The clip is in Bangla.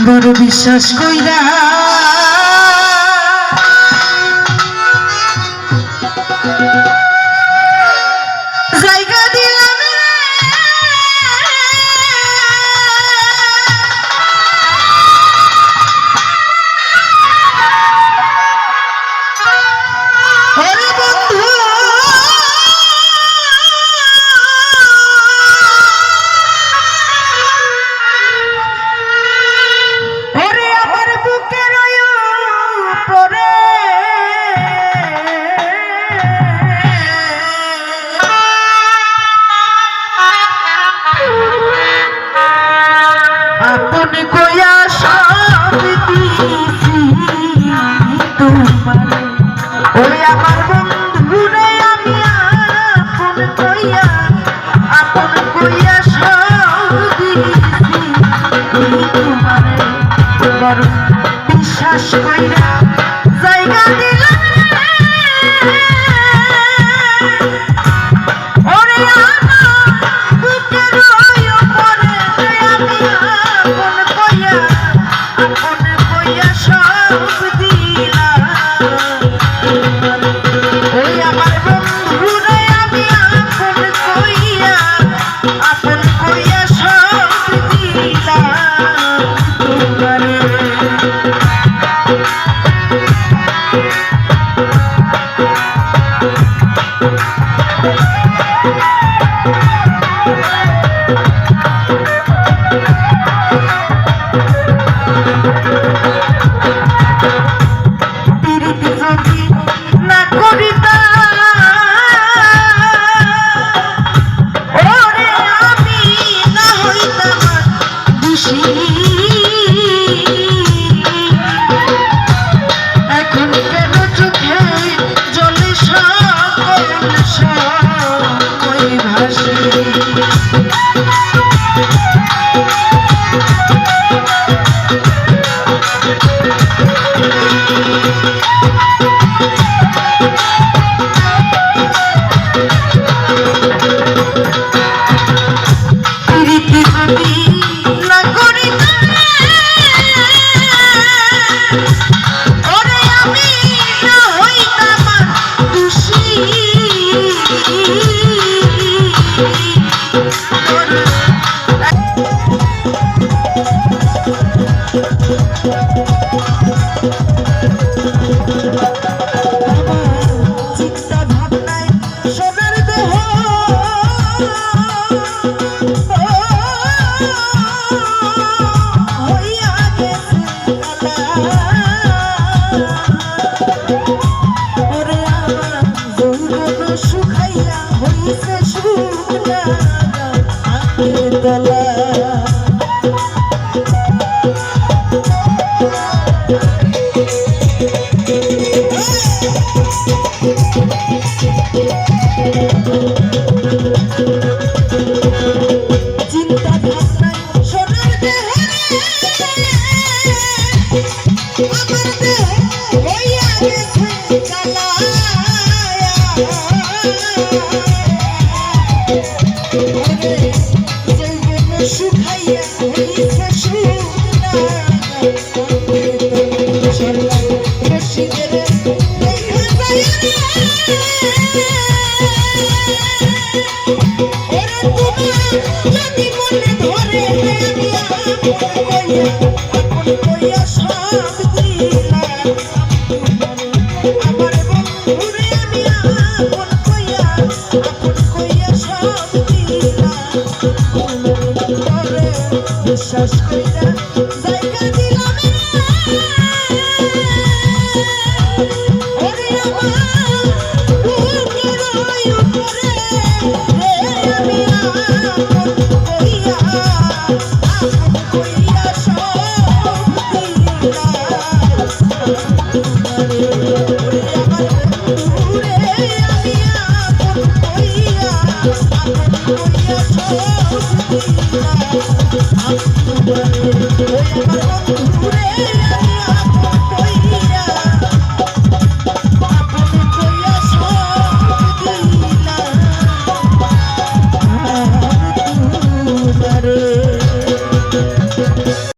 বড় বিশ্বাস কইরা জায়গা দিলাম ওরে বন্ধু আপনি কইয়া সব দিছি তোমারে ওরে আমার বন্ধুরে আমি আপন কইয়া সব দিছি তোমারে বড় বিশ্বাস কইরা জায়গা দিলাম ওরে আমার বুকের উপরে আমি আপন কইয়া সব দিলাম ওই আমার বন্ধুরে আমি আপন কইয়া সব দিলাম তোমারে বিশ্বাস কইরা জায়গা দিলাম ওরে আমার বুকের উপরে আমি আপন কইয়া সব দিলাম